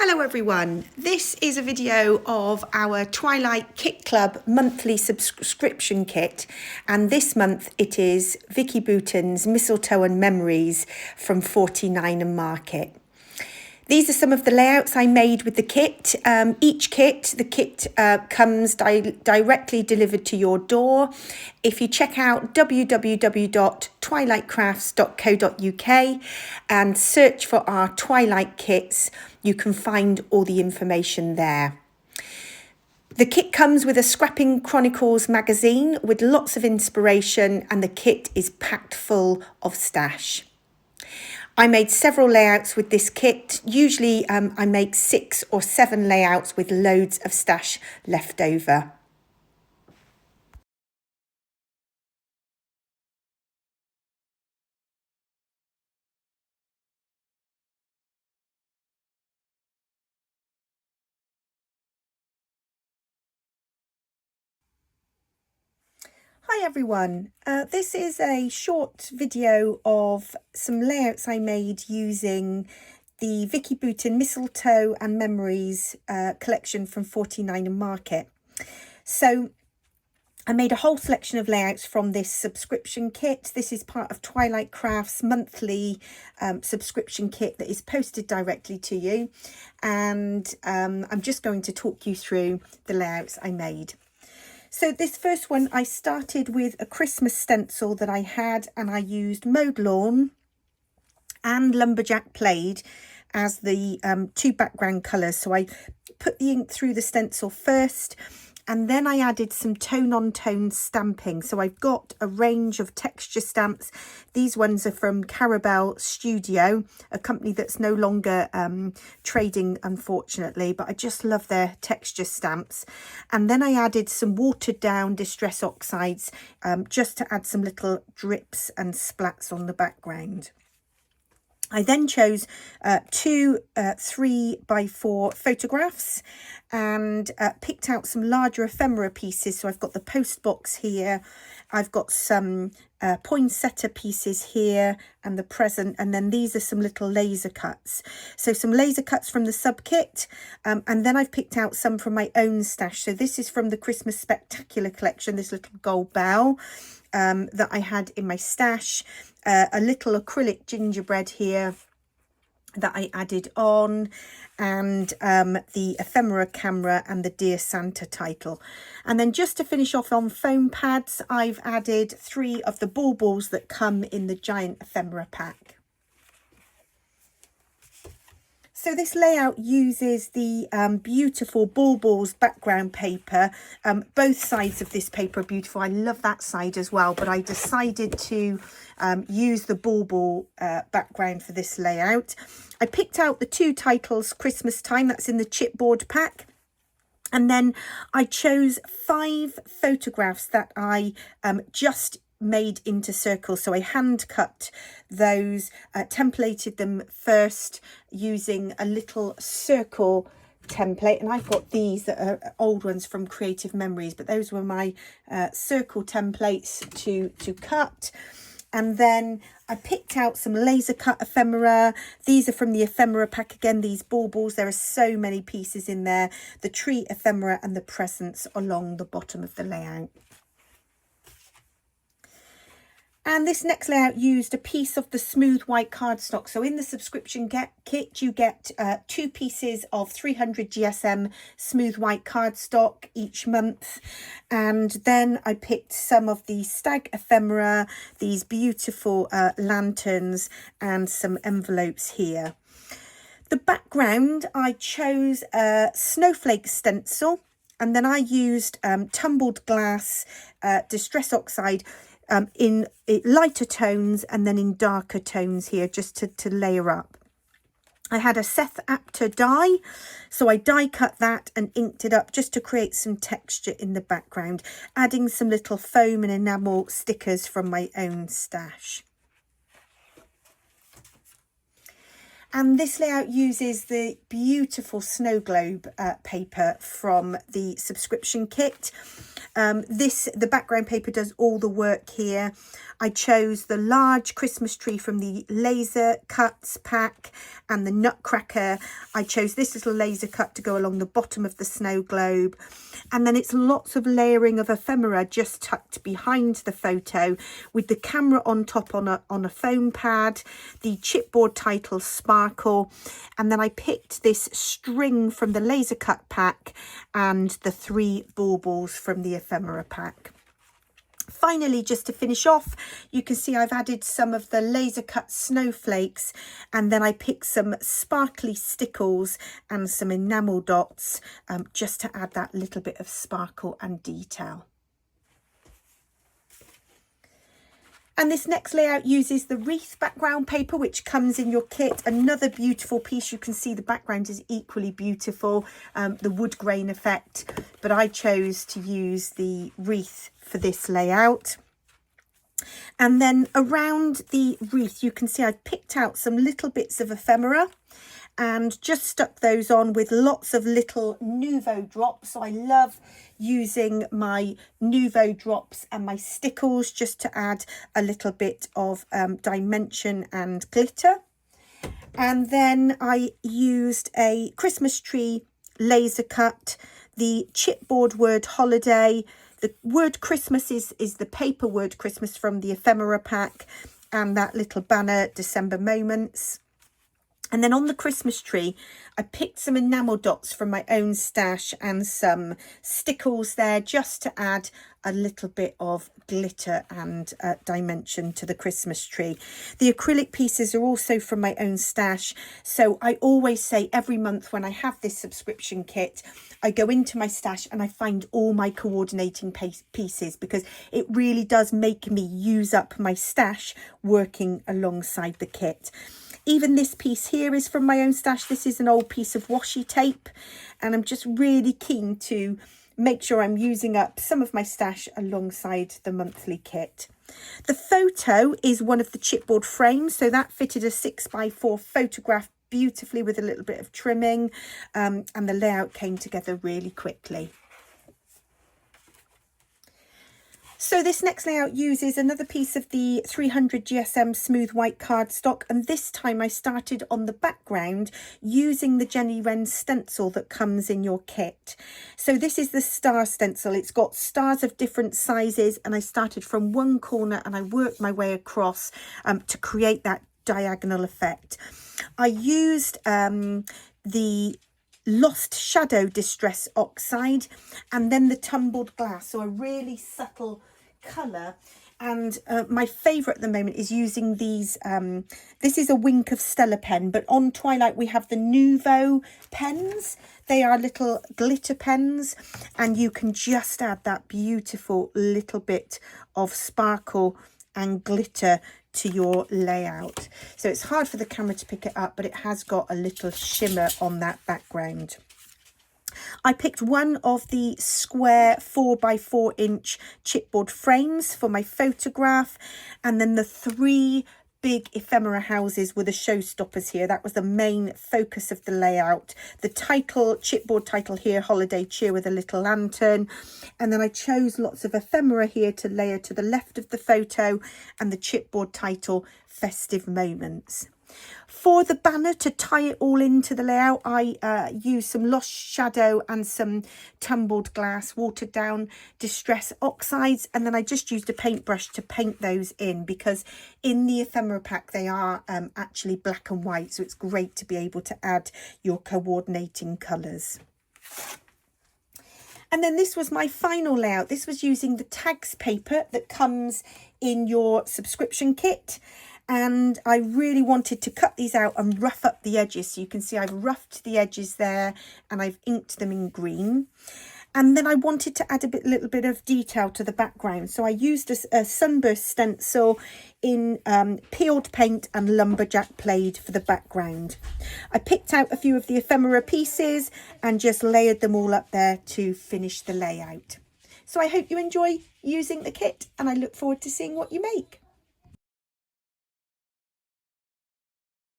Hello everyone, this is a video of our Twilight Kit Club monthly subscription kit, and this month it is Vicky Bouton's Mistletoe and Memories from 49 and Market. These are some of the layouts I made with the kit. The kit comes directly delivered to your door. If you check out www.twilightcrafts.co.uk and search for our Twilight kits, you can find all the information there. The kit comes with a Scrapping Chronicles magazine with lots of inspiration, and the kit is packed full of stash. I made several layouts with this kit. Usually I make 6 or 7 layouts with loads of stash left over. Hi everyone, this is a short video of some layouts I made using the Vicky Bouton Mistletoe and Memories collection from 49 and Market. So I made a whole selection of layouts from this subscription kit. This is part of Twilight Crafts monthly subscription kit that is posted directly to you, and I'm just going to talk you through the layouts I made. So this first one, I started with a Christmas stencil that I had, and I used mowed lawn and lumberjack plaid as the 2 background colours. So I put the ink through the stencil first, and then I added some tone-on-tone stamping. So I've got a range of texture stamps. These ones are from Caramel Studio, a company that's no longer trading, unfortunately, but I just love their texture stamps. And then I added some watered down Distress Oxides just to add some little drips and splats on the background. I then chose 2 3x4 photographs and picked out some larger ephemera pieces. So I've got the post box here, I've got some poinsettia pieces here and the present, and then these are some little laser cuts. So some laser cuts from the sub kit, and then I've picked out some from my own stash. So this is from the Christmas Spectacular collection, this little gold bell that I had in my stash. A little acrylic gingerbread here that I added on, and the ephemera camera and the Dear Santa title. And then just to finish off on foam pads, I've added 3 of the baubles that come in the giant ephemera pack. So this layout uses the beautiful baubles background paper. Both sides of this paper are beautiful. I love that side as well, but I decided to use the bauble background for this layout. I picked out the 2 titles Christmas time, that's in the chipboard pack. And then I chose 5 photographs that I just made into circles. So I hand cut those, templated them first using a little circle template, and I've got these that are old ones from Creative Memories, but those were my circle templates to cut. And then I picked out some laser cut ephemera. These are from the ephemera pack again, these baubles. There are so many pieces in there, the tree ephemera and the presents along the bottom of the layout. And this next layout used a piece of the smooth white cardstock. So in the subscription kit, you get 2 pieces of 300 GSM smooth white cardstock each month. And then I picked some of the stag ephemera, these beautiful lanterns, and some envelopes here. The background, I chose a snowflake stencil, and then I used tumbled glass Distress Oxide in lighter tones and then in darker tones here, just to layer up. I had a Seth Apter die, so I die cut that and inked it up just to create some texture in the background, adding some little foam and enamel stickers from my own stash. And this layout uses the beautiful snow globe paper from the subscription kit. The background paper does all the work here. I chose the large Christmas tree from the laser cuts pack and the nutcracker. I chose this little laser cut to go along the bottom of the snow globe. And then it's lots of layering of ephemera just tucked behind the photo with the camera on top on a foam pad, the chipboard title sparkle. And then I picked this string from the laser cut pack and the 3 baubles from the ephemera pack. Finally, just to finish off, you can see I've added some of the laser cut snowflakes, and then I picked some sparkly stickles and some enamel dots just to add that little bit of sparkle and detail. And this next layout uses the wreath background paper, which comes in your kit. Another beautiful piece. You can see the background is equally beautiful, the wood grain effect, but I chose to use the wreath for this layout. And then around the wreath, you can see I've picked out some little bits of ephemera and just stuck those on with lots of little Nouveau drops. So I love using my Nouveau drops and my stickles just to add a little bit of dimension and glitter. And then I used a Christmas tree laser cut, the chipboard word holiday. The word Christmas is the paper word Christmas from the ephemera pack, and that little banner December moments. And then on the Christmas tree, I picked some enamel dots from my own stash and some stickles there just to add a little bit of glitter and dimension to the Christmas tree. The acrylic pieces are also from my own stash. So I always say every month when I have this subscription kit, I go into my stash and I find all my coordinating pieces, because it really does make me use up my stash working alongside the kit. Even this piece here is from my own stash. This is an old piece of washi tape, and I'm just really keen to make sure I'm using up some of my stash alongside the monthly kit. The photo is one of the chipboard frames, so that fitted a 6x4 photograph beautifully with a little bit of trimming, and the layout came together really quickly. So this next layout uses another piece of the 300 GSM smooth white cardstock, and this time I started on the background using the Jennywren stencil that comes in your kit. So this is the star stencil. It's got stars of different sizes, and I started from one corner and I worked my way across to create that diagonal effect. I used the Lost Shadow Distress Oxide and then the tumbled glass, so a really subtle colour. And my favourite at the moment is using these, this is a Wink of Stella pen, but on Twilight we have the Nouveau pens. They are little glitter pens, and you can just add that beautiful little bit of sparkle and glitter to your layout. So it's hard for the camera to pick it up, but it has got a little shimmer on that background. I picked one of the square 4x4 inch chipboard frames for my photograph, and then the 3 big ephemera houses were the showstoppers here. That was the main focus of the layout. The title, chipboard title here, Holiday Cheer with a little lantern. And then I chose lots of ephemera here to layer to the left of the photo, and the chipboard title, Festive Moments. For the banner, to tie it all into the layout, I used some Lost Shadow and some tumbled glass, watered down distress oxides, and then I just used a paintbrush to paint those in, because in the ephemera pack they are actually black and white, so it's great to be able to add your coordinating colours. And then this was my final layout. This was using the tags paper that comes in your subscription kit. And I really wanted to cut these out and rough up the edges. So you can see I've roughed the edges there and I've inked them in green. And then I wanted to add a little bit of detail to the background. So I used a sunburst stencil in peeled paint and lumberjack plaid for the background. I picked out a few of the ephemera pieces and just layered them all up there to finish the layout. So I hope you enjoy using the kit, and I look forward to seeing what you make.